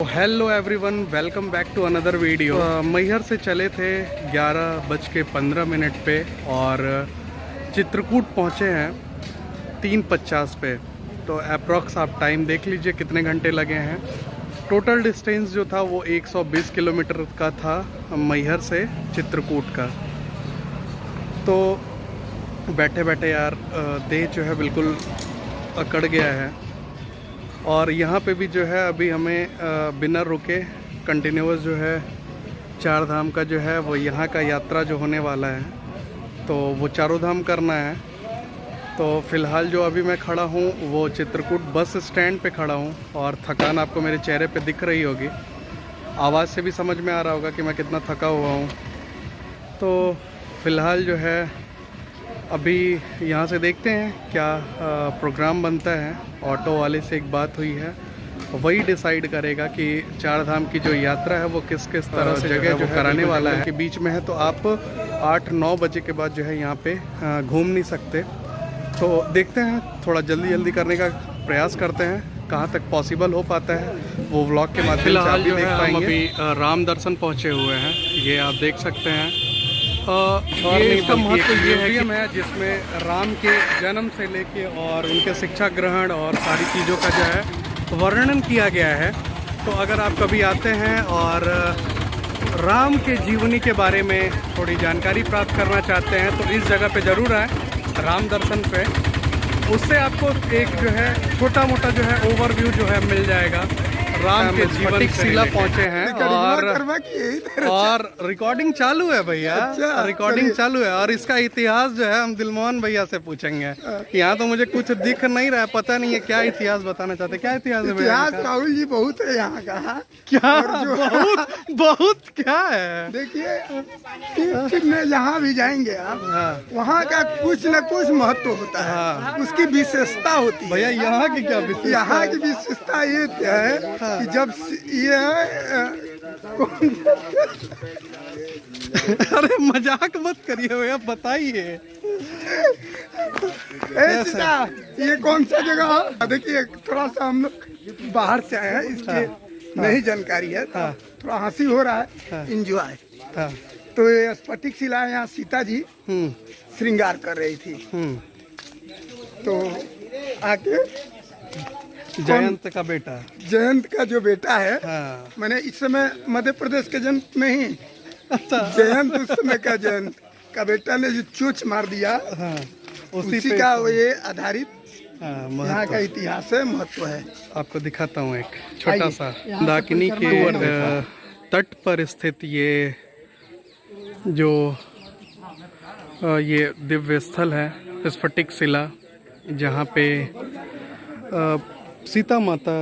Hello everyone, welcome back to another video. Maihar से चले थे 11:15 पे और चित्रकूट पहुँचे हैं 3:50 पे। तो अप्रॉक्स आप टाइम देख लीजिए कितने घंटे लगे हैं। टोटल डिस्टेंस जो था वो 120 किलोमीटर का था मैहर से चित्रकूट का। तो बैठे बैठे यार देह जो है बिल्कुल अकड़ गया है। और यहाँ पे भी जो है अभी हमें बिना रुके कंटिन्यूअस जो है चार धाम का जो है वो यहाँ का यात्रा जो होने वाला है, तो वो चारों धाम करना है। तो फ़िलहाल जो अभी मैं खड़ा हूँ वो चित्रकूट बस स्टैंड पे खड़ा हूँ और थकान आपको मेरे चेहरे पे दिख रही होगी। आवाज़ से भी समझ में आ रहा होगा कि मैं कितना थका हुआ हूँ। तो फ़िलहाल जो है अभी यहाँ से देखते हैं क्या प्रोग्राम बनता है। ऑटो वाले से एक बात हुई है, वही डिसाइड करेगा कि चार धाम की जो यात्रा है वो किस किस तरह से जगह जो कराने वाला है। कि बीच में है तो आप 8-9 बजे के बाद जो है यहाँ पे घूम नहीं सकते। तो देखते हैं, थोड़ा जल्दी करने का प्रयास करते हैं, कहाँ तक पॉसिबल हो पाता है वो व्लॉग के माध्यम से आप भी देख पाएंगे। अभी राम दर्शन पहुँचे हुए हैं, ये आप देख सकते हैं। ये इसका महत्व ये है जिसमें राम के जन्म से लेके और उनके शिक्षा ग्रहण और सारी चीज़ों का जो है वर्णन किया गया है। तो अगर आप कभी आते हैं और राम के जीवनी के बारे में थोड़ी जानकारी प्राप्त करना चाहते हैं तो इस जगह पे ज़रूर आएँ, राम दर्शन पे। उससे आपको एक जो है छोटा मोटा जो है ओवरव्यू जो है मिल जाएगा राम के जीवन शिला पहुंचे हैं। और रिकॉर्डिंग चालू है भैया। अच्छा, रिकॉर्डिंग चालू है और इसका इतिहास जो है हम दिलमोहन भैया से पूछेंगे। यहाँ तो मुझे कुछ दिख नहीं रहा है, पता नहीं है क्या इतिहास बताना चाहते हैं। क्या इतिहास है भैया? राहुल जी बहुत है यहाँ का। क्या बहुत क्या है? देखिए में जहाँ भी जाएंगे आप, वहाँ का कुछ न कुछ महत्व होता है, उसकी विशेषता होती है। भैया यहाँ की क्या विशेषता? यहाँ की विशेषता ये है कि जब ये अरे मजाक मत करिए भैया, बताइए। ये कौन सा जगह है? देखिए थोड़ा सा हम लोग बाहर से आए हैं, इसकी नहीं जानकारी है, थोड़ा हंसी हो रहा है, एंजॉय। तो ये स्फटिक शिला यहाँ सीता जी श्रृंगार कर रही थी। तो आके जयंत का बेटा, जयंत का जो बेटा है, मैंने इस समय मध्य प्रदेश के जयंत नहीं, जयंत उस समय का जयंत का बेटा ने जो चोच मार दिया, उसी का ये आधारित यहाँ का इतिहास है, महत्व है। आपको दिखाता हूँ एक छोटा सा दाकिनी के तट पर स्थित ये जो ये दिव्य स्थल है स्फटिक शिला, जहाँ पे सीता माता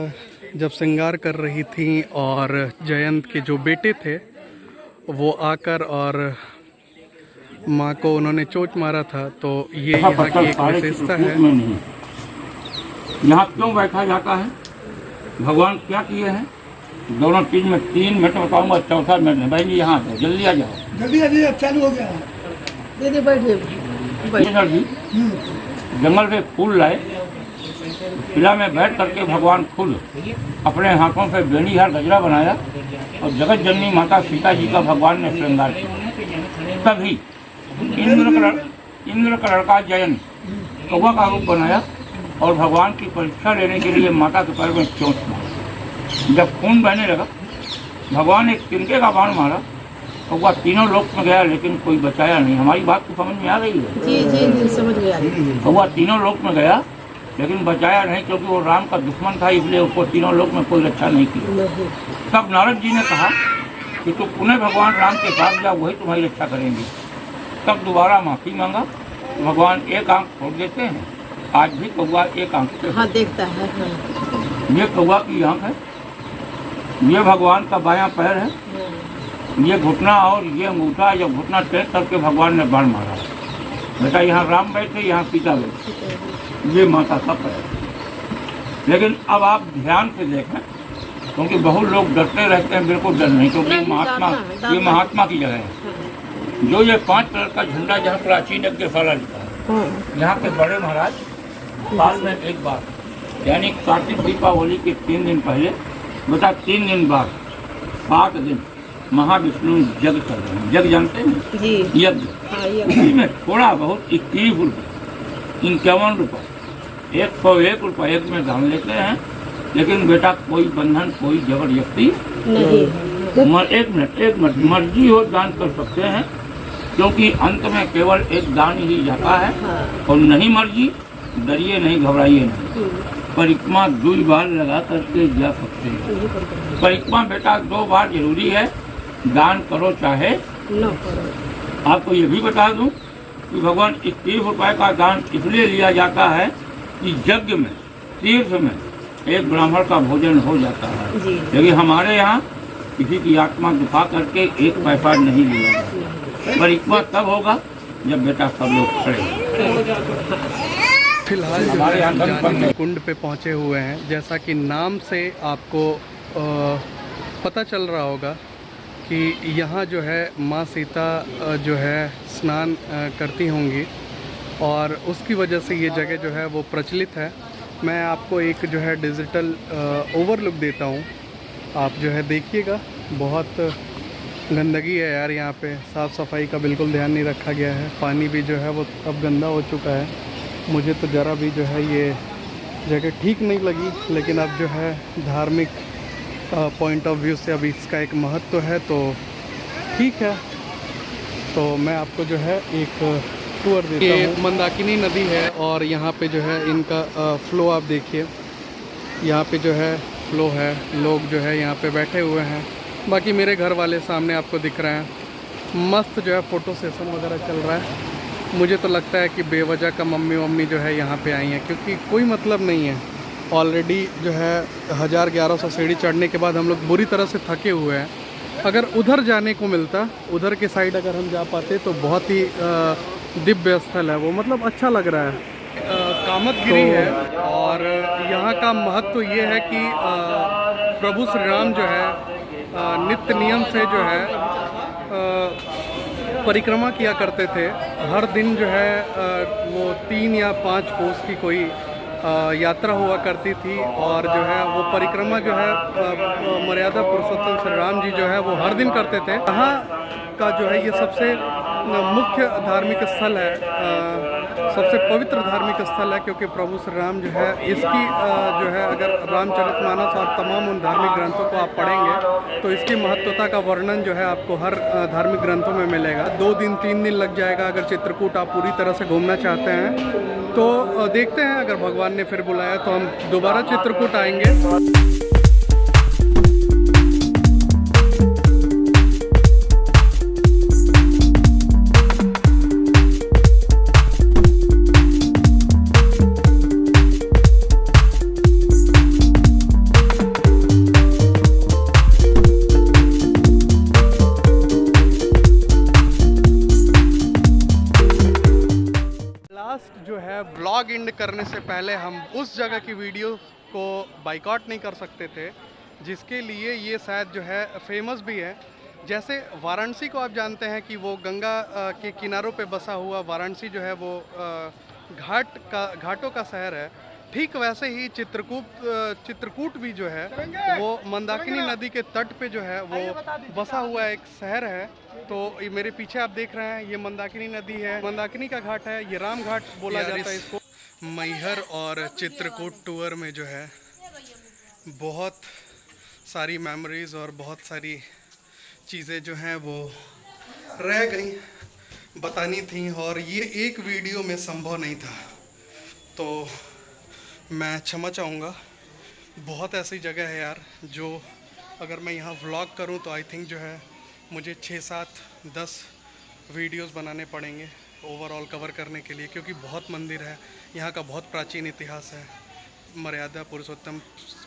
जब श्रृंगार कर रही थी और जयंत के जो बेटे थे वो आकर और माँ को उन्होंने चोट मारा था। तो ये यहाँ की एक विशेषता है। यहाँ क्यों बैठा जाता है, भगवान क्या किए हैं, दोनों चीज में 3 मिनट बताऊंगा, चौथा मिनट में। भाई यहाँ पे जल्दी आ जाओ, जल्दी आ, चालू हो गया। दीदी बैठिए। जंगल से फूल लाए, किला में बैठ करके भगवान खुद अपने हाथों से बेनीहार गजरा बनाया और जगत जननी माता सीता जी का भगवान ने श्रृंगार किया। तभी इंद्र का लड़का जयंत कौवा का रूप बनाया और भगवान की परीक्षा लेने के लिए माता के पैर में चोट मारा। जब खून बहने लगा, भगवान एक तिनके का बाण मारा, कौवा तीनों लोक में गया लेकिन कोई बचाया नहीं। हमारी बात तो समझ में आ रही है? जी समझ गया। कौवा तीनों लोक में गया लेकिन बचाया नहीं, क्योंकि वो राम का दुश्मन था, इसलिए उसको तीनों लोक में कोई रक्षा नहीं किया। तब नारद जी ने कहा कि तू पुनः भगवान राम के पास जा, वही तुम्हारी रक्षा करेंगे। तब दोबारा माफी मांगा, भगवान एक आंख खोल देते हैं। आज भी कौवा एक आंख से देखता है। ये कौवा की आंख है, ये भगवान का बायां पैर है, ये घुटना और ये अंगूठा, जब घुटना टेक करके भगवान ने बाण मारा। बेटा यहाँ राम बैठे, यहाँ सीता बैठे, ये माता का पैर। लेकिन अब आप ध्यान से देखें, क्योंकि बहुत लोग डरते रहते हैं, बिल्कुल डर नहीं, क्योंकि ये महात्मा की जगह है। जो ये 5 कलर का झंडा जहाँ प्राचीन यज्ञशाला लिखा है, यहाँ के बड़े महाराज साल में एक बार, यानी कार्तिक दीपावली के 3 दिन पहले बेटा 3 दिन बाद 7 दिन महाविष्णु जग कर रहे हैं। जग जानते हैं जी। यज्ञ, हाँ, ये उसी में थोड़ा बहुत 21 रुपये, 51 रुपये, 101 रुपये एक में दान लेते हैं। लेकिन बेटा कोई बंधन, कोई जबरदस्ती नहीं। एक मिनट मर्जी हो दान कर सकते हैं, क्योंकि अंत में केवल एक दान ही जाता है। हाँ। और नहीं मर्जी, डरिए नहीं, घबराइए नहीं, परिक्रमा 2 बार लगा करके जा सकते हैं। परिक्रमा बेटा 2 बार जरूरी है, दान करो चाहे न करो। आपको ये भी बता दूं कि भगवान 21 रुपये का दान इसलिए लिया जाता है कि यज्ञ में, तीर्थ में एक ब्राह्मण का भोजन हो जाता है। लेकिन हमारे यहाँ किसी की आत्मा दुखा करके 1 पैसा नहीं लिया जाता। परिक्रमा तब होगा जब बेटा सब लोग खड़े। फिलहाल जो हमारे यहाँ है दंपति जानी कुंड पे पहुँचे हुए हैं। जैसा कि नाम से आपको पता चल रहा होगा कि यहाँ जो है माँ सीता जो है स्नान करती होंगी और उसकी वजह से ये जगह जो है वो प्रचलित है। मैं आपको एक जो है डिजिटल ओवरलुक देता हूँ, आप जो है देखिएगा। बहुत गंदगी है यार यहाँ पे, साफ़ सफाई का बिल्कुल ध्यान नहीं रखा गया है। पानी भी जो है वो अब गंदा हो चुका है। मुझे तो ज़रा भी जो है ये जगह ठीक नहीं लगी, लेकिन अब जो है धार्मिक पॉइंट ऑफ व्यू से अभी इसका एक महत्व है तो ठीक है। तो मैं आपको जो है एक टूर देता हूँ। मंदाकिनी नदी है और यहाँ पे जो है इनका फ्लो आप देखिए। यहाँ पे जो है फ्लो है, लोग जो है यहाँ पे बैठे हुए हैं। बाकी मेरे घर वाले सामने आपको दिख रहे हैं। मस्त जो है फ़ोटो सेशन वगैरह चल रहा है। मुझे तो लगता है कि बेवजह का मम्मी जो है यहाँ पे आई हैं, क्योंकि कोई मतलब नहीं है। ऑलरेडी जो है 1100 सीढ़ी चढ़ने के बाद हम लोग बुरी तरह से थके हुए हैं। अगर उधर जाने को मिलता, उधर के साइड अगर हम जा पाते तो बहुत ही दिव्य स्थल है वो, मतलब अच्छा लग रहा है। कामतगिरी है और यहाँ का महत्व ये है कि प्रभु श्री राम जो है नित्य नियम से जो है परिक्रमा किया करते थे। हर दिन जो है वो 3 या 5 कोस की कोई यात्रा हुआ करती थी और जो है वो परिक्रमा जो है मर्यादा पुरुषोत्तम श्री राम जी जो है वो हर दिन करते थे। यहाँ का जो है ये सबसे मुख्य धार्मिक स्थल है, सबसे पवित्र धार्मिक स्थल है, क्योंकि प्रभु श्री राम जो है इसकी जो है अगर रामचरितमानस और तमाम उन धार्मिक ग्रंथों को आप पढ़ेंगे तो इसकी महत्वता का वर्णन जो है आपको हर धार्मिक ग्रंथों में मिलेगा। 2 दिन 3 दिन लग जाएगा अगर चित्रकूट आप पूरी तरह से घूमना चाहते हैं तो। देखते हैं अगर भगवान ने फिर बुलाया तो हम दोबारा चित्रकूट आएंगे। जो है ब्लॉग एंड करने से पहले हम उस जगह की वीडियो को बाइकआउट नहीं कर सकते थे जिसके लिए ये शायद जो है फेमस भी है। जैसे वाराणसी को आप जानते हैं कि वो गंगा के किनारों पे बसा हुआ वाराणसी जो है वो घाटों का शहर है। ठीक वैसे ही चित्रकूट भी जो है वो मंदाकिनी नदी के तट पे जो है वो बसा हुआ एक शहर है। तो ये मेरे पीछे आप देख रहे हैं ये मंदाकिनी नदी है, मंदाकिनी का घाट है, ये राम घाट बोला जाता है इसको। मैहर और चित्रकूट टूर में जो है बहुत सारी मेमोरीज और बहुत सारी चीज़ें जो हैं वो रह गई, बतानी थी और ये एक वीडियो में संभव नहीं था, तो मैं क्षमा चाहूँगा। बहुत ऐसी जगह है यार जो अगर मैं यहाँ व्लॉग करूँ तो आई थिंक जो है मुझे 6-7-10 वीडियोस बनाने पड़ेंगे ओवरऑल कवर करने के लिए, क्योंकि बहुत मंदिर है यहाँ का, बहुत प्राचीन इतिहास है। मर्यादा पुरुषोत्तम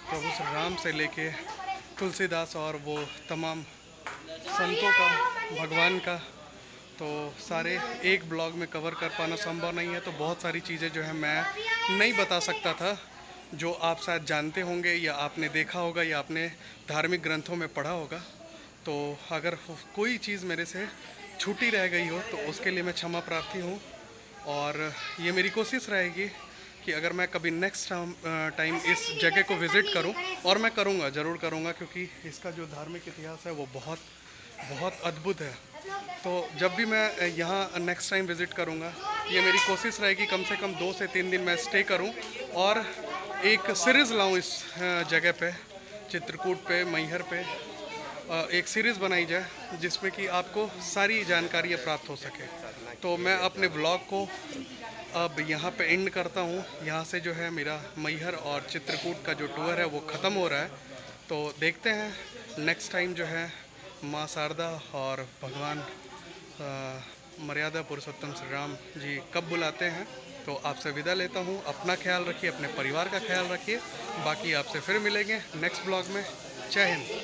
प्रभु श्री राम से लेके तुलसीदास और वो तमाम संतों का, भगवान का, तो सारे एक ब्लॉग में कवर कर पाना संभव नहीं है। तो बहुत सारी चीज़ें जो है मैं नहीं बता सकता था जो आप शायद जानते होंगे या आपने देखा होगा या आपने धार्मिक ग्रंथों में पढ़ा होगा। तो अगर कोई चीज़ मेरे से छूटी रह गई हो तो उसके लिए मैं क्षमा प्रार्थी हूँ और ये मेरी कोशिश रहेगी कि अगर मैं कभी नेक्स्ट टाइम इस जगह को विज़िट करूं, और मैं करूंगा, ज़रूर करूंगा, क्योंकि इसका जो धार्मिक इतिहास है वो बहुत बहुत अद्भुत है। तो जब भी मैं यहाँ नेक्स्ट टाइम विज़िट करूंगा, ये मेरी कोशिश रहेगी कम से कम 2 से 3 दिन मैं स्टे करूं और एक सीरीज़ लाऊं इस जगह पे, चित्रकूट पे, मैहर पे एक सीरीज़ बनाई जाए जिसमें कि आपको सारी जानकारियाँ प्राप्त हो सके। तो मैं अपने व्लॉग को अब यहाँ पे एंड करता हूँ। यहाँ से जो है मेरा मैहर और चित्रकूट का जो टूर है वो ख़त्म हो रहा है। तो देखते हैं नेक्स्ट टाइम जो है माँ शारदा और भगवान मर्यादा पुरुषोत्तम श्री राम जी कब बुलाते हैं। तो आपसे विदा लेता हूँ। अपना ख्याल रखिए, अपने परिवार का ख्याल रखिए। बाकी आपसे फिर मिलेंगे नेक्स्ट ब्लॉग में। जय हिंद।